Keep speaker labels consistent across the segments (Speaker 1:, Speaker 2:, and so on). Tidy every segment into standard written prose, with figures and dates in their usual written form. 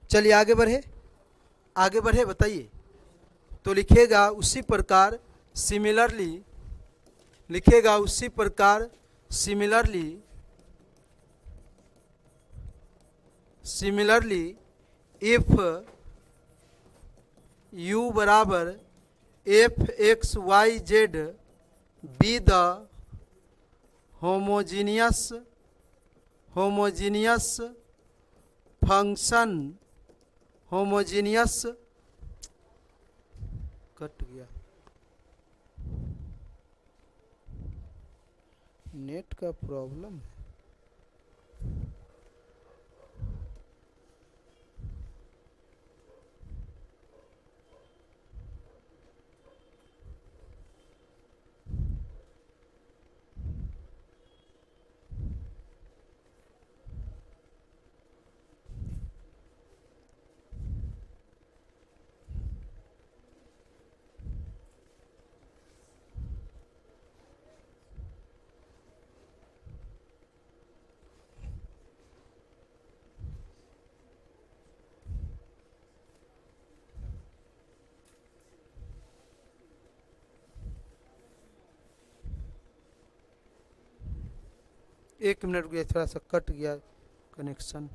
Speaker 1: चलिए आगे बढ़े, आगे बढ़े, बताइए। तो लिखेगा उसी प्रकार सिमिलरली, लिखेगा उसी प्रकार सिमिलरली, सिमिलरली इफ u बराबर f x y z be the homogeneous homogeneous function, homogeneous, cut गया, नेट का प्रॉब्लम है। एक मिनट रुकिए, थोड़ा सा कट गया कनेक्शन।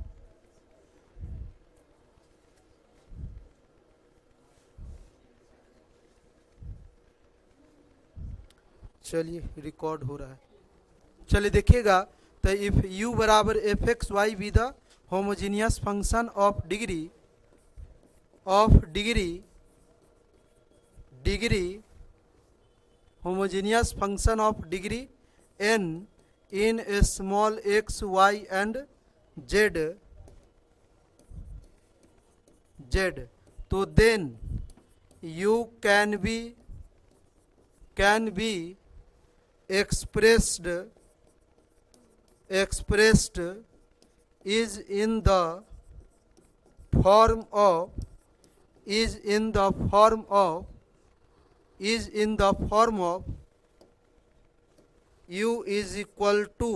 Speaker 1: चलिए रिकॉर्ड हो रहा है। चलिए देखिएगा, तो इफ u बराबर f x y be the homogeneous function of degree homogeneous function of degree n in a small x y and z, तो then u can be expressed is in the form of u is equal to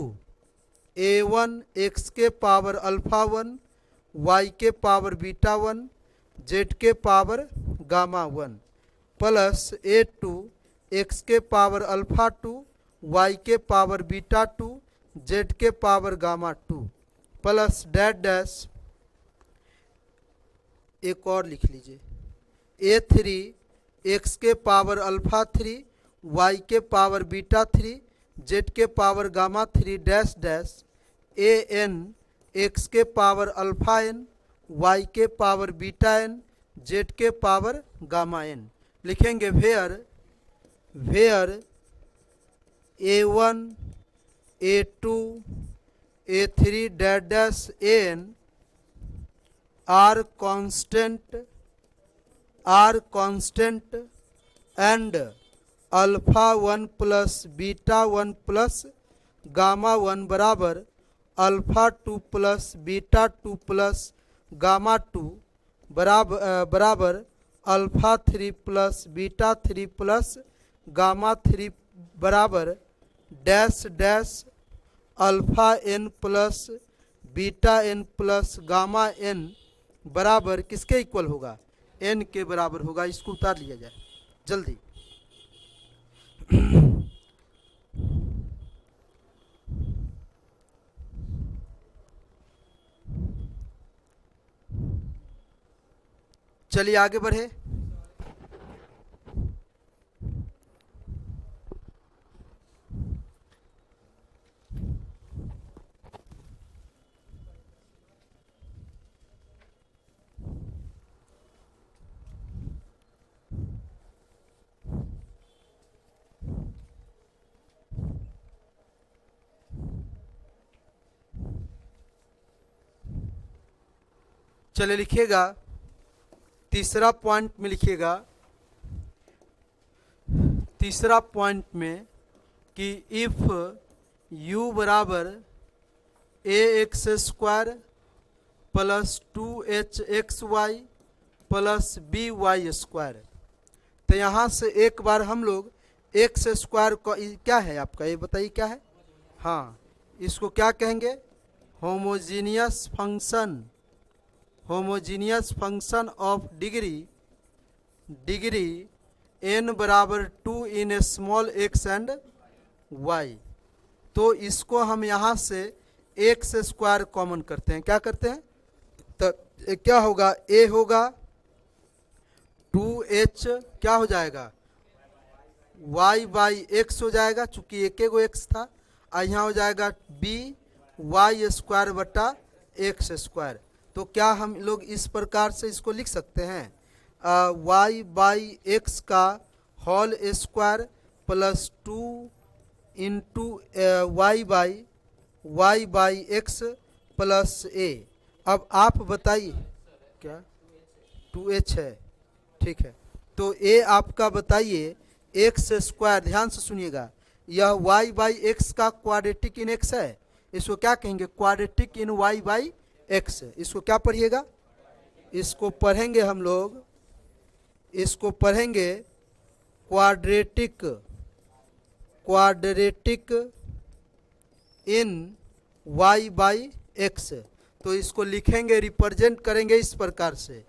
Speaker 1: a1 x के power alpha 1 y के power beta 1 z के power gamma 1 plus a2 x के power alpha 2 y के power beta 2 z के power gamma 2 plus dash dash, एक और लिख लीजिए, a3 x के पावर अल्फा 3 y के पावर बीटा 3 z के power gamma 3 dash dash an x के पावर अल्फा n y के पावर बीटा n z के पावर गामा n। लिखेंगे where a1 a2 a3 dash dash an are constant and alpha 1 plus beta 1 plus gamma 1 बराबर alpha 2 plus beta 2 plus gamma 2 बराबर alpha 3 plus beta 3 plus gamma 3 बराबर dash dash alpha n plus beta n plus gamma n बराबर किसके equal होगा, n के बराबर होगा। इसको उतार लिया जाए जल्दी। चलिए आगे बढ़े। चलिए लिखिएगा, तीसरा पॉइंट में लिखिएगा, तीसरा पॉइंट में कि इफ u बराबर a x square plus 2hxy plus b y square, तो यहाँ से एक बार हम लोग एक्स स्क्वायर को क्या है आपका, ये बताइए क्या है। हाँ, इसको क्या कहेंगे, homogeneous function, homogeneous function of degree n बराबर 2 इन स्मॉल x एंड y। तो इसको हम यहाँ से एक्स स्क्वायर कॉमन करते हैं। क्या करते हैं? तो क्या होगा? a होगा 2h, क्या हो जाएगा? y बाई एक्स हो जाएगा, चूंकि एक एगो x था। और यहाँ हो जाएगा b वाई स्क्वायर बटा एक्स स्क्वायर। तो क्या हम लोग इस प्रकार से इसको लिख सकते हैं? y बाई एक्स का whole square plus 2 into y by x plus a। अब आप बताइए, क्या 2h है? ठीक है, तो a आपका बताइए एक्स स्क्वायर। ध्यान से सुनिएगा, यह y बाई एक्स का क्वाड्रेटिक इन x है। इसको क्या कहेंगे? Quadratic in y by x. इसको क्या पढ़िएगा? इसको पढ़ेंगे हम लोग, इसको पढ़ेंगे quadratic in y by x. तो इसको लिखेंगे, रिप्रेजेंट करेंगे इस प्रकार से,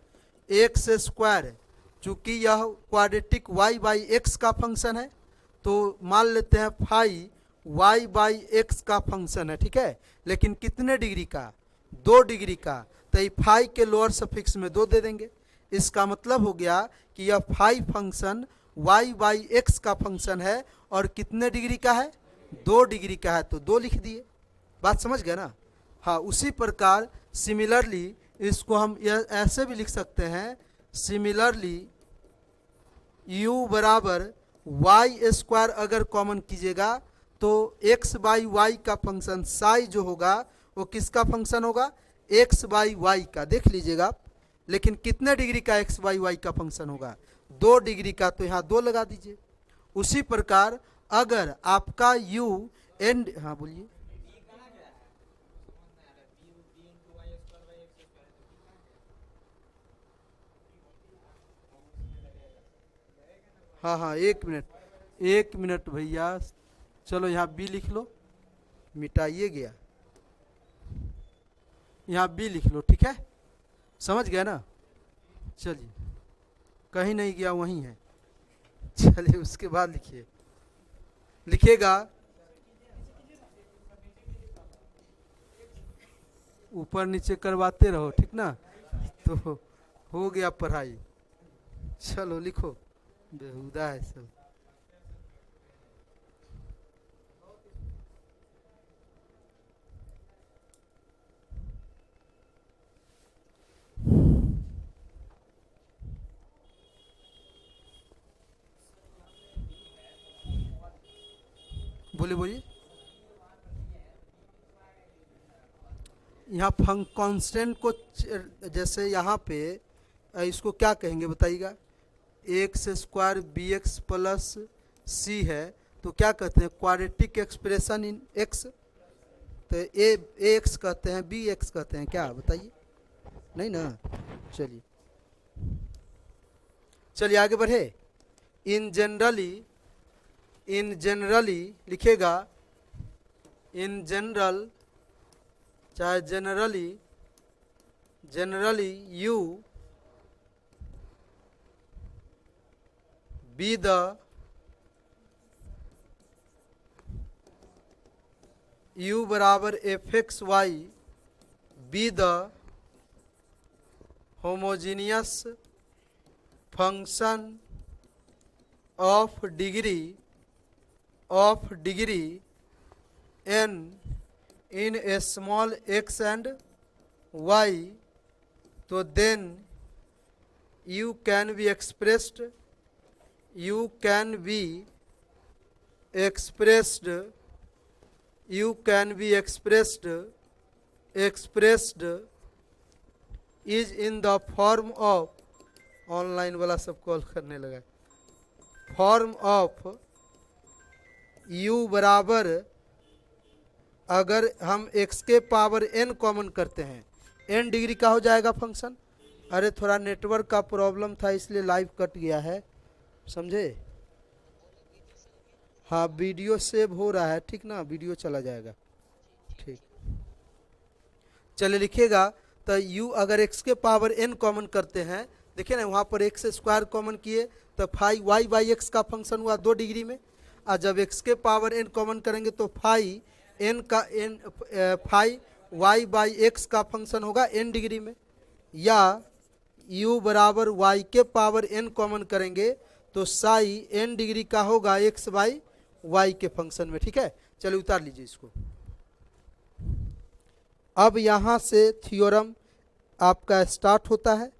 Speaker 1: एक्स स्क्वायर। चूंकि यह क्वाड्रेटिक y बाई एक्स का फंक्शन है, तो मान लेते हैं फाई y बाई एक्स का फंक्शन है। ठीक है, लेकिन कितने डिग्री का? 2 डिग्री का। तो ये फाई के लोअर सफिक्स में 2 दे देंगे। इसका मतलब हो गया कि यह phi function y by x का फंक्शन है और कितने डिग्री का है? 2 डिग्री का है, तो 2 लिख दिए। बात समझ गए ना? हाँ, उसी प्रकार सिमिलरली इसको हम ऐसे भी लिख सकते हैं, सिमिलरली u बराबर वाई स्क्वायर अगर कॉमन कीजिएगा तो x बाई वाई का फंक्शन साई जो होगा वो किसका फंक्शन होगा? x बाई वाई का। देख लीजिएगा आप, लेकिन कितने डिग्री का x बाई वाई का फंक्शन होगा? 2 डिग्री का, तो यहाँ 2 लगा दीजिए। उसी प्रकार अगर आपका u एंड, हाँ बोलिए। हाँ हाँ, 1 मिनट भैया, चलो यहाँ b लिख लो, मिटाइए गया, यहाँ b लिख लो। ठीक है, समझ गया ना? चलिए, कहीं नहीं गया, वहीं है। चलिए उसके बाद लिखिएगा, ऊपर नीचे करवाते रहो, ठीक ना? तो हो गया पढ़ाई। चलो लिखो, बेहुदा है सब। बोलिए। यहाँ कांस्टेंट को जैसे यहाँ पे इसको क्या कहेंगे बताइएगा? X square b x plus c है, तो क्या कहते हैं? Quadratic expression in x. तो ए एक्स कहते हैं, बी एक्स कहते हैं, क्या बताइए? नहीं ना? चलिए आगे बढ़े। इन जनरली लिखेगा, इन जनरल, चाहे generally you be the u बराबर f x y be the homogeneous function of degree n in a small x and y, तो then u can be expressed is in the form of, online वाला सब call करने लगा, form of u बराबर, अगर हम x के power n common करते हैं, n डिग्री का हो जाएगा फंक्शन। अरे थोड़ा नेटवर्क का प्रॉब्लम था इसलिए लाइव कट गया है, समझे? हाँ, वीडियो सेव हो रहा है, ठीक ना? वीडियो चला जाएगा, ठीक। चलिए लिखिएगा, तो u अगर x के पावर n कॉमन करते हैं, देखिए ना वहाँ पर x स्क्वायर कॉमन किए तो फाई y बाई एक्स का फंक्शन हुआ 2 डिग्री में। और जब x के पावर n कॉमन करेंगे तो फाई n का n phi y by x का फंक्शन होगा n डिग्री में। या u बराबर y के पावर n कॉमन करेंगे तो साई n डिग्री का होगा x बाई y के फंक्शन में। ठीक है, चलिए उतार लीजिए इसको। अब यहाँ से थ्योरम आपका स्टार्ट होता है।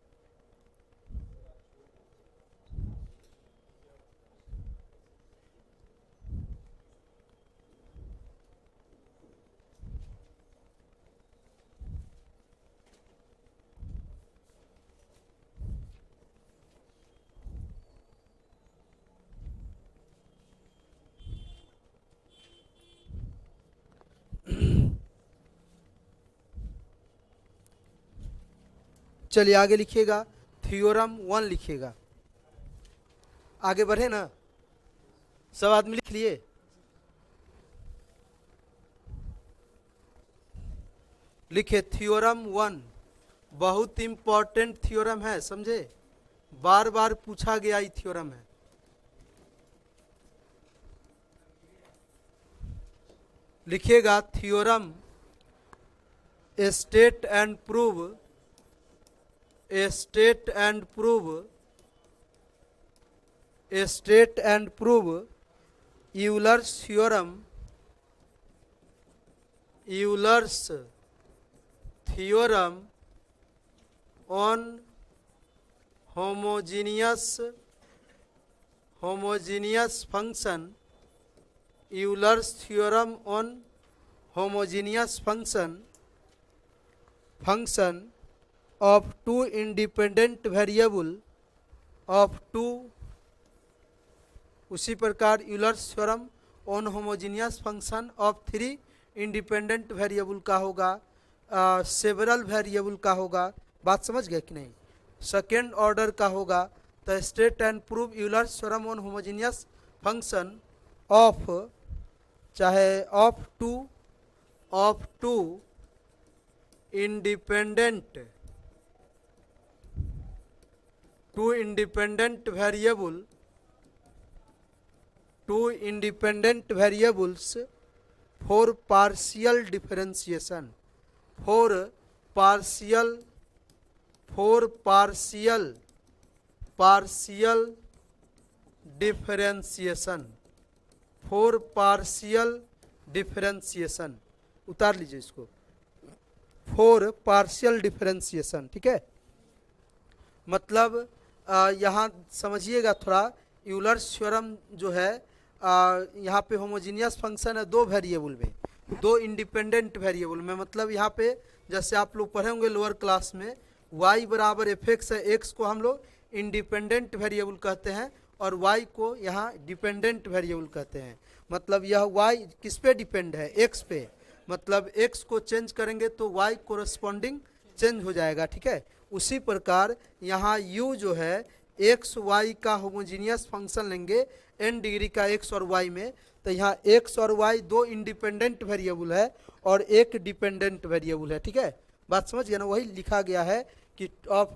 Speaker 1: चलिए आगे लिखिएगा, थ्योरम 1 लिखिएगा। आगे बढ़े ना, सब आदमी लिख लिए। लिखे थ्योरम 1, बहुत इंपॉर्टेंट थ्योरम है, समझे, बार बार पूछा गया ये थ्योरम है। लिखिएगा theorem state and prove, state and prove, state and prove Euler's theorem, Euler's theorem on homogeneous function, Euler's theorem on homogeneous function of two independent variable of two, उसी प्रकार Euler's theorem on homogeneous function of 3 independent variable का होगा, several variable का होगा। बात समझ गए कि नहीं? सेकेंड ऑर्डर का होगा। तो state and prove Euler's theorem on homogeneous function of, चाहे of two independent, two independent variables for partial differentiation, for partial differentiation, उतार लीजिए इसको, for partial differentiation। ठीक है, मतलब यहाँ समझिएगा थोड़ा, यूलर्स थ्योरम जो है यहाँ पे होमोजीनियस फंक्शन है 2 वेरिएबल में, 2 इंडिपेंडेंट वेरिएबल में। मतलब यहाँ पे जैसे आप लोग पढ़े होंगे लोअर क्लास में, y बराबर एफ एक्स है, x को हम लोग इंडिपेंडेंट वेरिएबल कहते हैं और y को यहाँ डिपेंडेंट वेरिएबल कहते हैं। मतलब यह y किस पे डिपेंड है? x पे। मतलब x को चेंज करेंगे तो y कोरस्पॉन्डिंग चेंज हो जाएगा। ठीक है, उसी प्रकार यहाँ u जो है x y का होमोजीनियस फंक्शन लेंगे n डिग्री का x और y में, तो यहाँ x और y 2 इंडिपेंडेंट वेरिएबल है और एक डिपेंडेंट वेरिएबल है। ठीक है, बात समझ गया ना? वही लिखा गया है कि ऑफ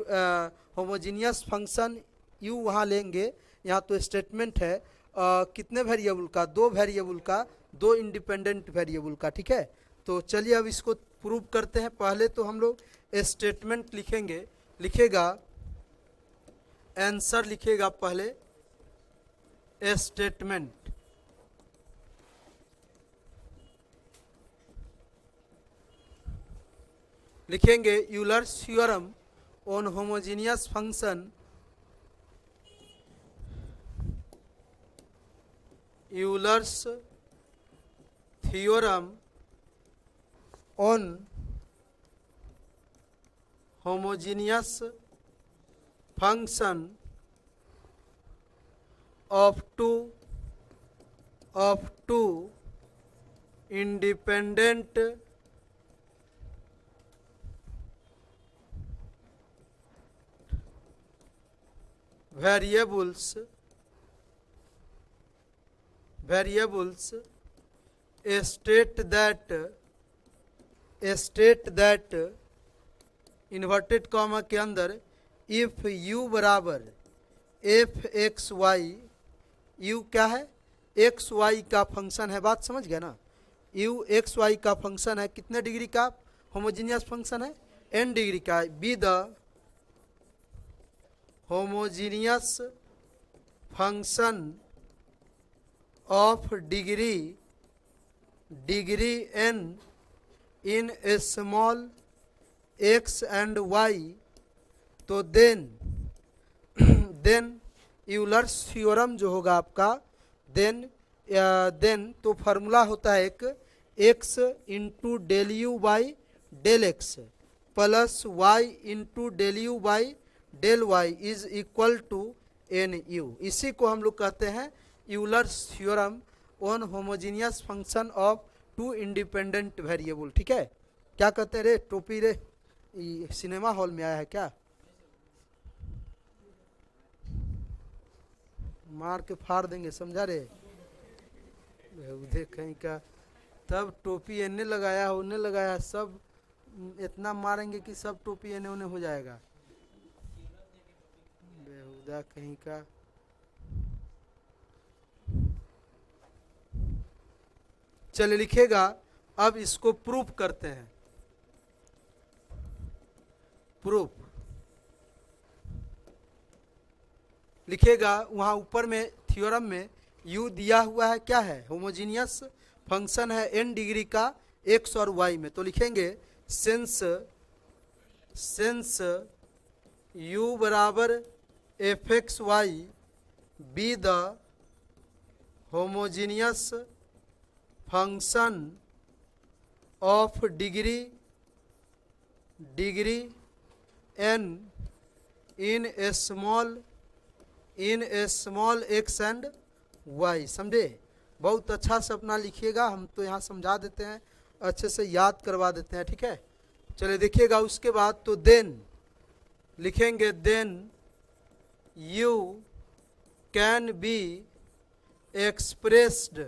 Speaker 1: होमोजीनियस फंक्शन u वहाँ लेंगे, यहाँ तो स्टेटमेंट है कितने वेरिएबल का? 2 वेरिएबल का, 2 इंडिपेंडेंट वेरिएबल का। ठीक है, तो चलिए अब इसको प्रूव करते हैं। पहले तो हम लोग स्टेटमेंट लिखेंगे, लिखेगा आंसर, लिखेगा पहले स्टेटमेंट, लिखेंगे Euler's theorem on homogeneous function, Euler's theorem on homogeneous function of two independent variables state that inverted comma के अंदर इफ u बराबर एफ एक्स वाई, यू क्या है, एक्स वाई का फंक्शन है, बात समझ गया ना, यू एक्स वाई का फंक्शन है, कितने डिग्री का होमोजीनियस फंक्शन है, n डिग्री का, B the homogeneous function of degree n in small x and y, तो देन यूलर्स थ्योरम जो होगा आपका, देन तो फार्मूला होता है एक, x into del u by del x plus y into del u by del y is equal to n u. इसी को हम लोग कहते हैं Euler's theorem on homogeneous function of two independent variable. ठीक है, क्या कहते हैं रे टोपी रे, सिनेमा हॉल में आया है क्या, मार के फाड़ देंगे, समझा रे, देख कहीं का, तब टोपी एने लगाया उन्हें लगाया, सब इतना मारेंगे कि सब टोपी एने उन्हें हो जाएगा, बेहुदा कहीं का। चलिए लिखेगा, अब इसको प्रूफ करते हैं, प्रूफ लिखेगा, वहाँ ऊपर में थ्योरम में u दिया हुआ है, क्या है, होमोजीनियस फंक्शन है n डिग्री का x और y में, तो लिखेंगे सिंस u बराबर f x y be the homogeneous function of degree n in small x and y, समझे, बहुत अच्छा से अपना लिखिएगा, हम तो यहाँ समझा देते हैं, अच्छे से याद करवा देते हैं। ठीक है, चलिए देखिएगा, उसके बाद तो देन लिखेंगे, then you can be expressed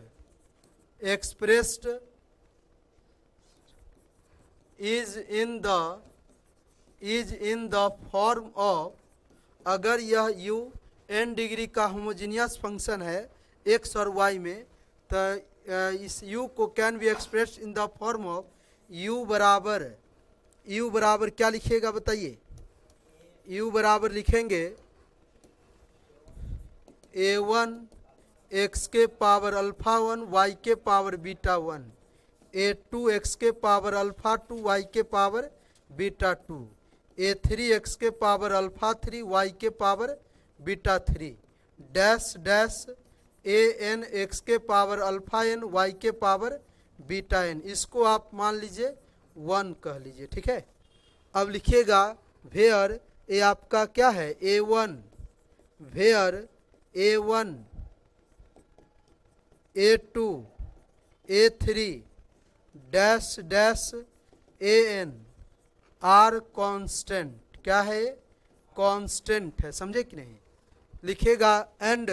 Speaker 1: is in the form of, अगर यह u n डिग्री का होमोजीनियस फंक्शन है x और y में, तो इस u को can be expressed in the form of u बराबर क्या लिखिएगा बताइए, u बराबर लिखेंगे a1 x के पावर अल्फा 1 y के पावर बीटा 1, a2 x के पावर अल्फा 2 y के पावर बीटा 2, a3 x के पावर अल्फा 3 y के power beta 3, dash dash an x के पावर अल्फा n y के पावर बीटा n, इसको आप मान लीजिए 1 कह लीजिए। ठीक है, अब लिखिएगा वेयर, ये आपका क्या है a1, where a1 a2 a3 dash dash an are constant, क्या है, कांस्टेंट है, समझे कि नहीं, लिखेगा एंड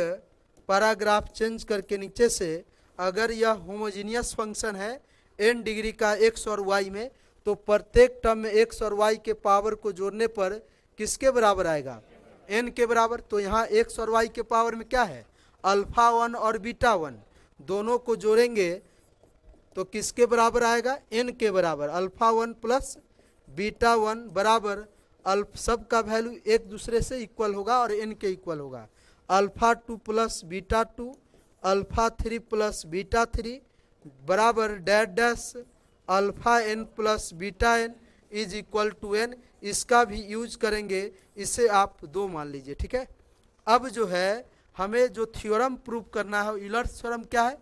Speaker 1: पैराग्राफ चेंज करके नीचे से, अगर यह होमोजीनियस फंक्शन है n डिग्री का x और y में, तो प्रत्येक टर्म में x और y के पावर को जोड़ने पर किसके बराबर आएगा, n के बराबर, तो यहाँ x और y के पावर में क्या है, अल्फा 1 और बीटा 1, दोनों को जोड़ेंगे तो किसके बराबर आएगा, n के बराबर, अल्फा 1 प्लस बीटा 1 बराबर सब का वैल्यू एक दूसरे से इक्वल होगा और n के इक्वल होगा, alpha 2 plus beta 2, alpha 3 plus beta 3 बराबर dash dash alpha n plus beta n is equal to n, इसका भी यूज करेंगे, इसे आप 2 मान लीजिए। ठीक है, अब जो है हमें जो थ्योरम प्रूव करना है, यूलर्स थ्योरम क्या है,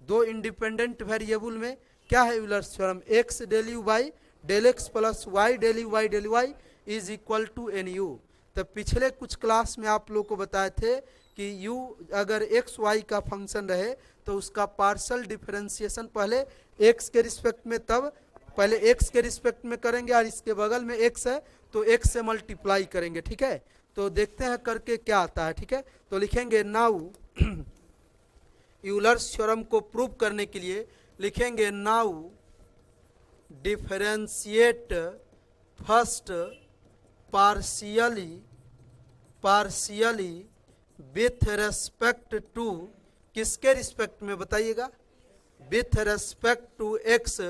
Speaker 1: दो इंडिपेंडेंट वेरिएबल में क्या है Euler's theorem, x del u by del x plus y del u by del y is equal to n u. तो पिछले कुछ क्लास में आप लोग को बताए थे कि u अगर एक्स वाई का फंक्शन रहे तो उसका पार्शियल डिफरेंशिएशन पहले x के रिस्पेक्ट में, तब पहले x के रिस्पेक्ट में करेंगे और इसके बगल में x है तो x से मल्टीप्लाई करेंगे। ठीक है, तो देखते हैं करके क्या आता है। ठीक है, तो लिखेंगे नाउ यूलर्स थ्योरम को प्रूव करने के लिए लिखेंगे now differentiate first partially with respect to, किसके रिस्पेक्ट में बताइएगा, with respect to x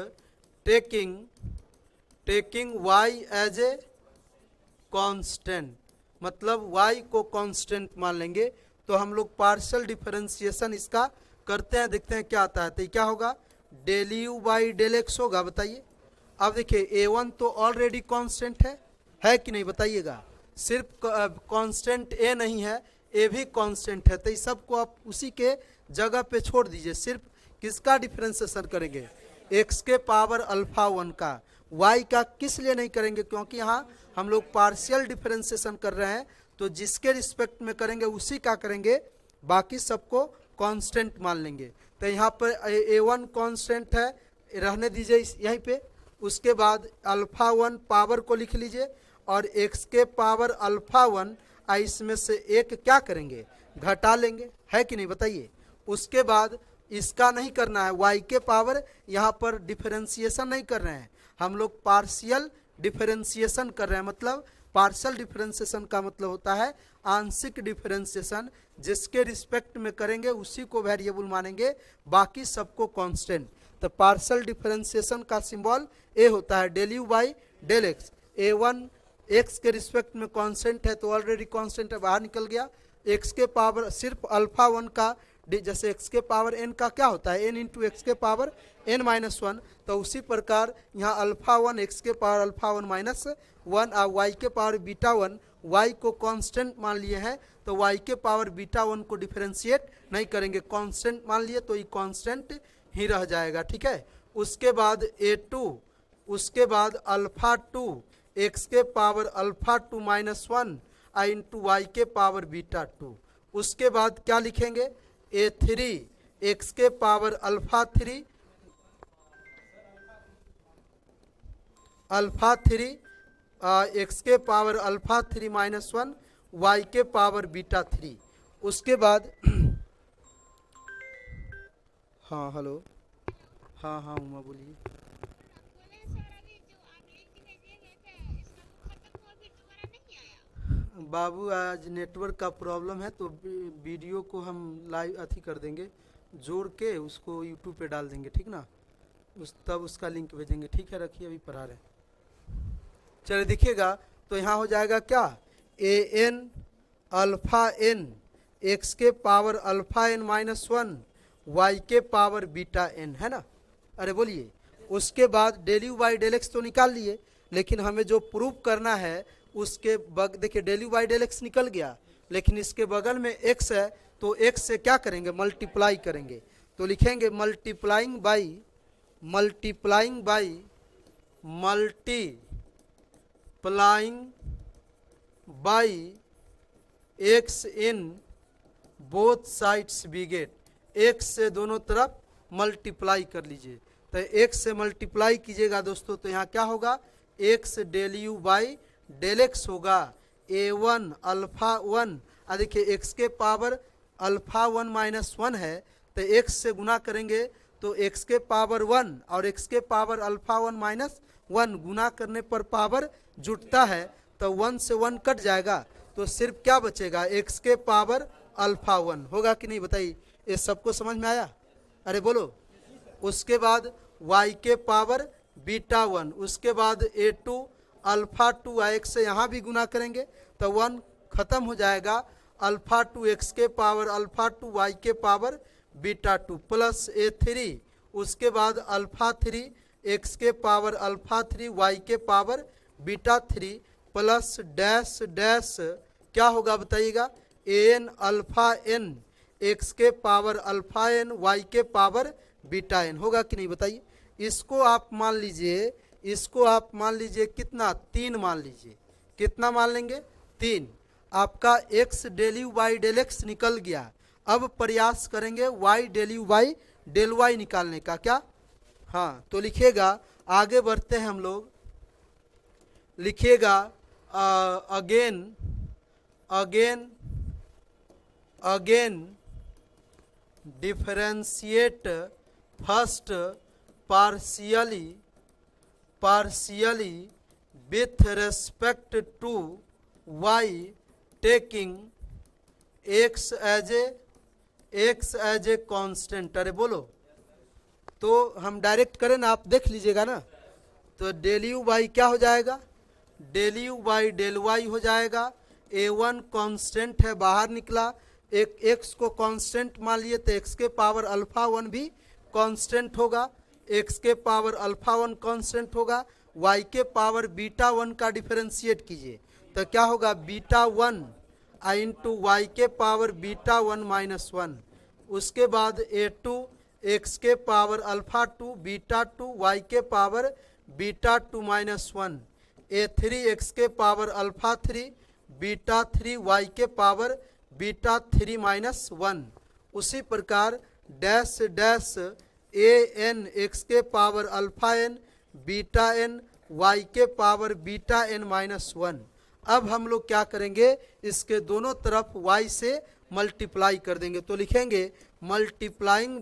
Speaker 1: taking y as a constant, मतलब y को कांस्टेंट मान लेंगे। तो हम लोग पार्शियल डिफरेंशिएशन इसका करते हैं, देखते हैं क्या आता है। तो क्या होगा, del u by del x होगा, बताइए। अब देखिए a1 तो ऑलरेडी कांस्टेंट है कि नहीं बताइएगा, सिर्फ कांस्टेंट a नहीं है, a भी कांस्टेंट है। तो इस सबको आप उसी के जगह पे छोड़ दीजिए, सिर्फ किसका डिफरेंशिएशन करेंगे, x के पावर अल्फा 1 का। y का किस लिए नहीं करेंगे, क्योंकि यहाँ हम लोग पार्शियल डिफरेंशिएशन कर रहे हैं, तो जिसके रिस्पेक्ट में करेंगे उसी का करेंगे, बाकी सबको कांस्टेंट मान लेंगे। तो यहाँ पर a1 कांस्टेंट है, रहने दीजिए यहीं पे। उसके बाद अल्फा 1 पावर को लिख लीजिए, और x के पावर अल्फा 1 इसमें से एक क्या करेंगे, घटा लेंगे, है कि नहीं बताइए। उसके बाद इसका नहीं करना है, y के पावर, यहाँ पर डिफरेंशिएशन नहीं कर रहे हैं हम लोग, पार्शियल डिफरेंशिएशन कर रहे हैं। मतलब पार्शियल डिफरेंशिएशन का मतलब होता है आंशिक डिफरेंशिएशन, जिसके रिस्पेक्ट में करेंगे उसी को वेरिएबल मानेंगे, बाकी सबको कांस्टेंट। तो पार्शियल डिफरेंशिएशन का सिंबल ए होता है del u by del x. a1 x के रिस्पेक्ट में कांस्टेंट है, तो ऑलरेडी कांस्टेंट है, बाहर निकल गया। x के पावर सिर्फ अल्फा 1 का, जैसे x के पावर n का क्या होता है, n इंटू एक्स के पावर n माइनस 1, तो उसी प्रकार यहाँ अल्फा 1 x के पावर अल्फा 1 माइनस 1 और y के पावर बीटा 1, y को कांस्टेंट मान लिए हैं, तो y के पावर बीटा 1 को डिफरेंशिएट नहीं करेंगे, कांस्टेंट मान लिए तो ये कांस्टेंट ही रह जाएगा, ठीक है। उसके बाद a2, उसके बाद अल्फा 2 x के power alpha 2 minus 1 into y के पावर बीटा 2। उसके बाद क्या लिखेंगे, a3 x के पावर अल्फा 3 x के पावर अल्फा 3 माइनस 1 y के पावर बीटा 3। उसके बाद हाँ हेलो, हाँ उमा बोलिए। बाबू आज नेटवर्क का प्रॉब्लम है, तो वीडियो को हम लाइव अथी कर देंगे, जोड़ के उसको यूट्यूब पे डाल देंगे, ठीक ना, तब उसका लिंक भेजेंगे, ठीक है। रखिए, अभी पढ़ा रहे, चलिए देखिएगा। तो यहाँ हो जाएगा क्या, an अल्फा n x के power alpha n minus 1 y के पावर बीटा n, है ना। अरे बोलिए। उसके बाद del u by del x तो निकाल लिए, लेकिन हमें जो प्रूव करना है उसके देखिए del u by del x निकल गया, लेकिन इसके बगल में x है, तो x से क्या करेंगे, मल्टीप्लाई करेंगे। तो लिखेंगे multiplying by x in both sides बिगेट, x से दोनों तरफ मल्टीप्लाई कर लीजिए। तो x से मल्टीप्लाई कीजिएगा दोस्तों, तो यहाँ क्या होगा, x del u by del x होगा, a1 अल्फा 1, देखिए x के पावर अल्फा 1 माइनस 1 है, तो x से गुना करेंगे तो x के पावर 1 और x के पावर अल्फा 1 माइनस 1 गुना करने पर पावर जुटता है, तो 1 से 1 कट जाएगा, तो सिर्फ क्या बचेगा, x के पावर अल्फा 1 होगा कि नहीं बताइए। ये सबको समझ में आया, अरे बोलो। उसके बाद y के पावर बीटा 1, उसके बाद a2 अल्फा 2 x से यहाँ भी गुना करेंगे तो 1 खत्म हो जाएगा, अल्फा 2 x के पावर अल्फा 2 y के पावर बीटा 2 प्लस a3, उसके बाद अल्फा 3 x के पावर अल्फा 3 y के power beta 3 plus dash dash क्या होगा बताइएगा, an अल्फा n x के पावर अल्फा n y के पावर बीटा n होगा कि नहीं बताइए। इसको आप मान लीजिए, इसको आप मान लीजिए कितना, 3 मान लीजिए, कितना मान लेंगे, 3। आपका x del u by del x निकल गया, अब प्रयास करेंगे y del u by del y निकालने का, क्या, हाँ। तो लिखिएगा, आगे बढ़ते हैं हम लोग, लिखिएगा again differentiate first partially with respect to y taking x as a constant. अरे बोलो, तो हम डायरेक्ट करें ना, आप देख लीजिएगा ना। तो डेल यू बाई क्या हो जाएगा, del u by del y हो जाएगा। a1 कांस्टेंट है, बाहर निकला, एक x को कांस्टेंट मान लिए तो x के पावर अल्फा 1 भी कांस्टेंट होगा, x के पावर अल्फा 1 कांस्टेंट होगा। y के पावर बीटा 1 का डिफरेंशिएट कीजिए तो क्या होगा, बीटा 1 इंटू वाई के पावर बीटा 1 माइनस 1। उसके बाद a2 x के पावर अल्फा 2 बीटा 2 y के power beta 2 minus 1। a3 x के पावर अल्फा 3 बीटा 3 y के पावर बीटा 3 माइनस 1। उसी प्रकार डैश डैश an x के power alpha n beta n y के पावर बीटा n माइनस 1। अब हम लोग क्या करेंगे, इसके दोनों तरफ y से मल्टीप्लाई कर देंगे। तो लिखेंगे multiplying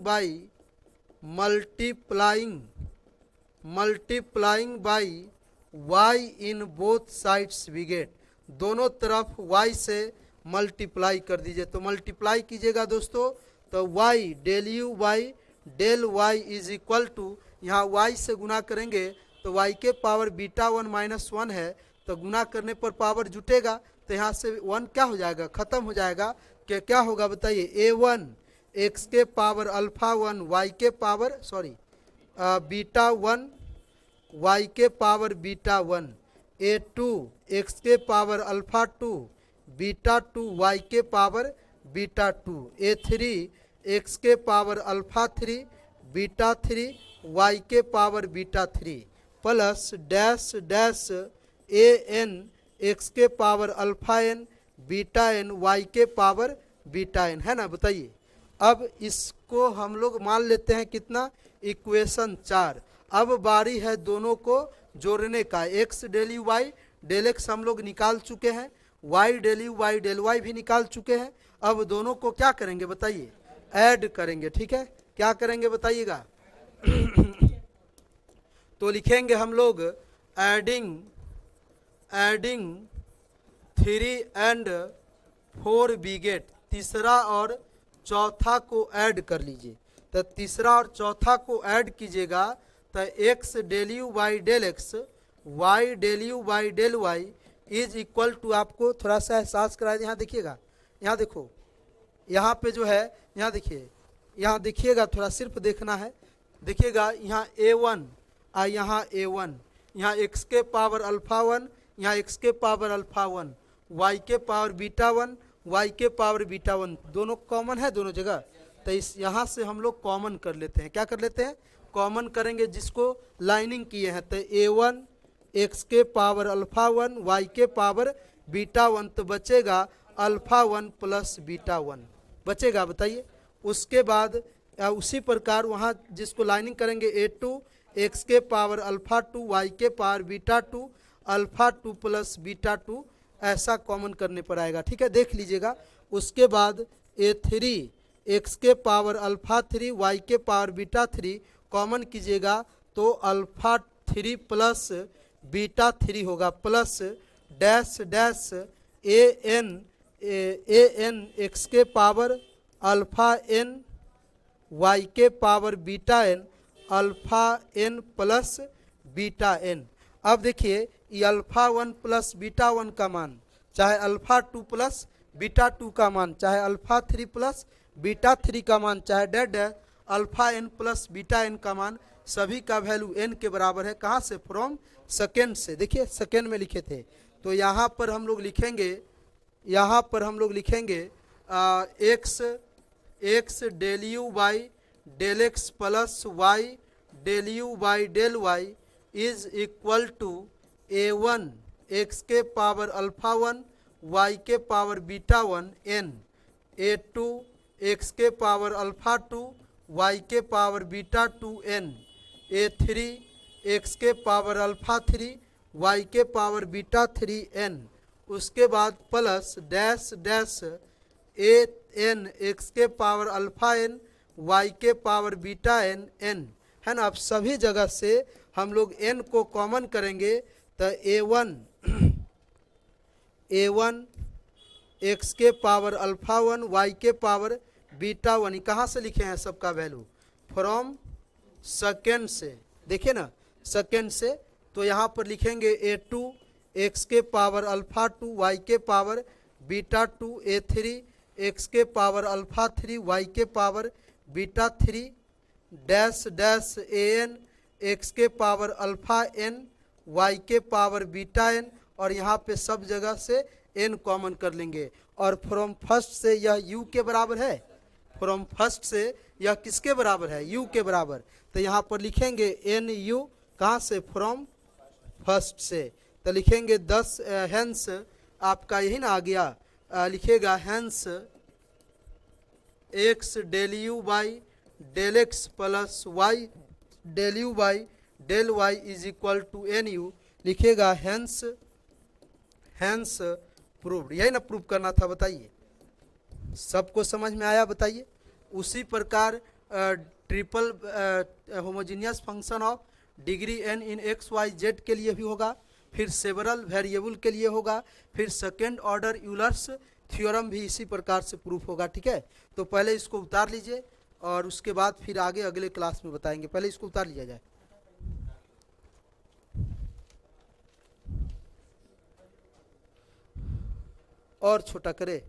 Speaker 1: by y in both sides we get. दोनों तरफ y से मल्टीप्लाई कर दीजिए। तो मल्टीप्लाई कीजिएगा दोस्तों, तो y del u by del y is equal to, यहाँ y से गुना करेंगे तो y के पावर बीटा 1 माइनस 1 है, तो गुना करने पर पावर जुटेगा, तो यहाँ से 1 क्या हो जाएगा, ख़त्म हो जाएगा। क्या होगा बताइए, a1 x के पावर अल्फा 1 y के पावर बीटा 1 y के पावर बीटा 1, a2 x के पावर अल्फा 2 बीटा 2 y के पावर बीटा 2, a3 x के पावर अल्फा 3 बीटा 3 y के power beta 3 plus dash dash an x के power alpha n beta n y के power beta n, है ना। बताइए, अब इसको हम लोग मान लेते हैं कितना, इक्वेशन 4। अब बारी है दोनों को जोड़ने का। x del u y del x हम लोग निकाल चुके हैं, y del u y del y भी निकाल चुके हैं। अब दोनों को क्या करेंगे बताइए, ऐड करेंगे। ठीक है, क्या करेंगे बताइएगा। तो लिखेंगे हम लोग एडिंग 3 and 4 वी गेट। तीसरा और चौथा को ऐड कर लीजिए। तो तीसरा और चौथा को ऐड कीजिएगा तो x del u by del x, y del u by del y is equal to, आपको थोड़ा सा एहसास कराए। यहाँ देखिएगा, यहाँ देखो, यहाँ पे जो है, यहाँ देखिए, यहाँ देखिएगा, थोड़ा सिर्फ देखना है। देखिएगा यहाँ a1 यहाँ a1, यहाँ x के पावर अल्फा 1, यहाँ x के पावर अल्फा 1, y के पावर बीटा 1, y के पावर बीटा 1, दोनों कॉमन है दोनों जगह। तो इस यहाँ से हम लोग कॉमन कर लेते हैं। क्या कर लेते हैं, कॉमन करेंगे, जिसको लाइनिंग किए हैं। तो a1 x के पावर अल्फा 1 y के पावर बीटा 1, तो बचेगा अल्फा 1 प्लस बीटा 1 बचेगा। बताइए, उसके बाद उसी प्रकार वहाँ जिसको लाइनिंग करेंगे a2 x के पावर अल्फा 2 y के power beta 2 alpha 2 plus beta 2, ऐसा कॉमन करने पर आएगा। ठीक है, देख लीजिएगा। उसके बाद a3 x के पावर अल्फा 3 y के पावर बीटा 3 कॉमन कीजिएगा तो अल्फा 3 प्लस बीटा 3 होगा, plus dash dash an x के पावर अल्फा n y के power beta n alpha n plus beta n। अब देखिए, ये अल्फा 1 प्लस बीटा 1 का मान, चाहे अल्फा 2 प्लस बीटा 2 का मान, चाहे अल्फा 3 प्लस बीटा 3 का मान, चाहे dead alpha n plus beta n का मान, सभी का वैल्यू n के बराबर है। कहाँ से, फ्रॉम सेकेंड से। देखिए सेकेंड में लिखे थे, तो यहाँ पर हम लोग लिखेंगे x del u by del x plus y del u by del y is equal to a1 x के पावर अल्फा 1 y के power beta 1 n, a2 x के पावर अल्फा 2 y के power beta 2 n, a3 x के power alpha 3 y के power beta 3 n। उसके बाद plus dash dash an x के power alpha n y के power beta n n, है ना। अब सभी जगह से हम लोग n को कॉमन करेंगे तो a1 x के पावर अल्फा 1 y के पावर बीटा 1, कहाँ से लिखे हैं सबका वैल्यू? फ्रॉम सेकेंड से, देखिए ना सेकेंड से। तो यहाँ पर लिखेंगे a2 x के पावर अल्फा 2 y के पावर बीटा 2, a3 x के पावर अल्फा 3 y के power beta 3, dash dash an x के पावर अल्फा n y के पावर बीटा n, और यहाँ पे सब जगह से n कॉमन कर लेंगे। और फ्रॉम फर्स्ट से यह u के बराबर है, फ्रॉम फर्स्ट से यह किसके बराबर है? u के बराबर। तो यहाँ पर लिखेंगे एन यू, कहाँ से? फ्रॉम फर्स्ट से। तो लिखेंगे 10 हैंस आपका यही ना आ गया, लिखेगा hence x del u by del x plus y del u by del y is equal to n u, लिखेगा हैंस प्रूव्ड। यही ना प्रूव करना था, बताइए सबको समझ में आया? बताइए। उसी प्रकार triple homogeneous function of degree n in x y z के लिए भी होगा, फिर सेवरल वेरिएबल के लिए होगा, फिर सेकेंड ऑर्डर यूलर्स थ्योरम भी इसी प्रकार से प्रूफ होगा। ठीक है, तो पहले इसको उतार लीजिए और उसके बाद फिर आगे अगले क्लास में बताएंगे। पहले इसको उतार लिया जाए। और छोटा करे,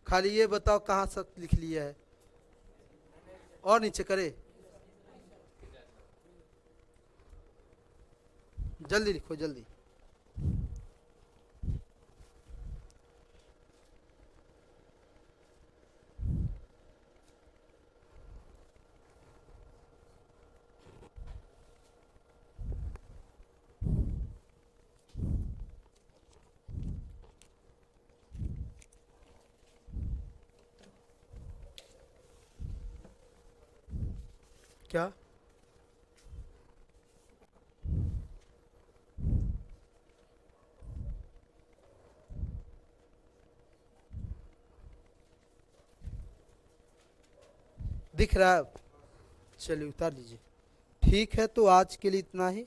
Speaker 1: खाली ये बताओ कहाँ से लिख लिया है, और नीचे करे, जल्दी लिखो जल्दी। क्या दिख रहा है? चलिए उतार लीजिए। ठीक है, तो आज के लिए इतना ही।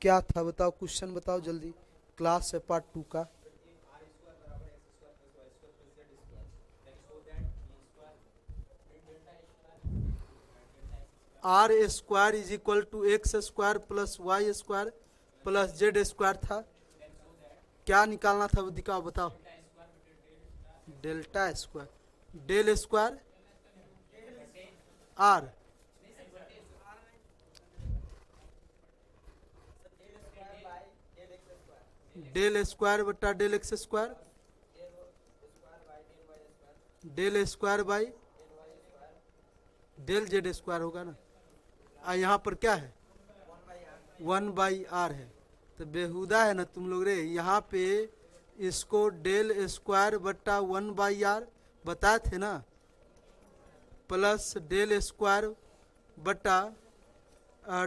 Speaker 1: क्या था बताओ, क्वेश्चन बताओ जल्दी। क्लास है पार्ट 2 का। R square is equal to x square plus y square plus z square था। क्या निकालना था वो दिखाओ, बताओ। Delta square, del square r, del square बटा del x square, del square by del z square होगा ना। यहाँ पर क्या है? 1/r है। तो बेहुदा है ना तुम लोग रे। यहाँ पे इसको डेल स्क्वायर बट्टा 1/r बताए थे ना, प्लस डेल स्क्वायर बट्टा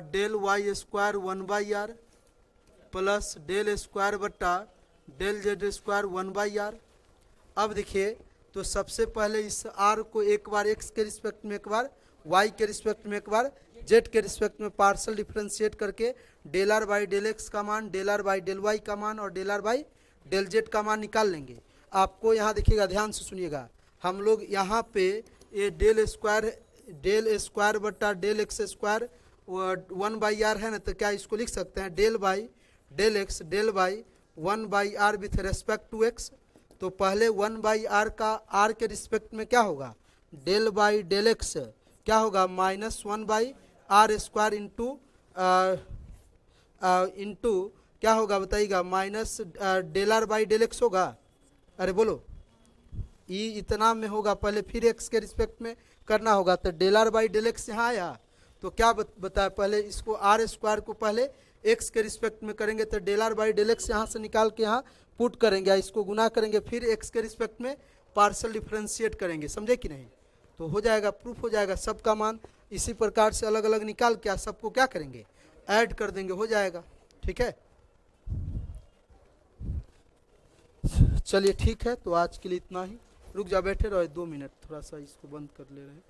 Speaker 1: del y square 1/r plus del square बट्टा डेल जेड स्क्वायर 1/r। अब देखिए, तो सबसे पहले इस r को एक बार x के रिस्पेक्ट में, एक बार y के रिस्पेक्ट में, एक बार z के रिस्पेक्ट में पार्सल डिफ्रेंशिएट करके del r by del x का मान, del r by del y का मान और del r by del z का मान निकाल लेंगे। आपको यहाँ देखिएगा, ध्यान से सुनिएगा। हम लोग यहाँ पे ये डेल स्क्वायर बट्टा डेल एक्स स्क्वायर 1/r है ना, तो क्या इसको लिख सकते हैं del by del x del by 1/r with respect to x. तो पहले 1/r का r के रिस्पेक्ट में क्या होगा? डेल बाई डेल एक्स क्या होगा? -1/r स्क्वायर इंटू क्या होगा बताइएगा? Minus del r by del x होगा। अरे बोलो, ई इतना में होगा, पहले फिर एक्स के रिस्पेक्ट में करना होगा। तो del r by del x यहाँ आया, तो क्या बताया? पहले इसको आर स्क्वायर को पहले एक्स के रिस्पेक्ट में करेंगे, तो del r by del x यहाँ से निकाल के यहाँ पुट करेंगे, इसको गुना करेंगे, फिर एक्स के रिस्पेक्ट में पार्सल डिफ्रेंशिएट करेंगे। समझे कि नहीं? तो हो जाएगा, प्रूफ हो जाएगा। सबका मान इसी प्रकार से अलग अलग निकाल के सबको क्या करेंगे? ऐड कर देंगे, हो जाएगा। ठीक है, चलिए ठीक है, तो आज के लिए इतना ही। रुक जा, बैठे रहो 2 मिनट, थोड़ा सा इसको बंद कर ले रहे हैं।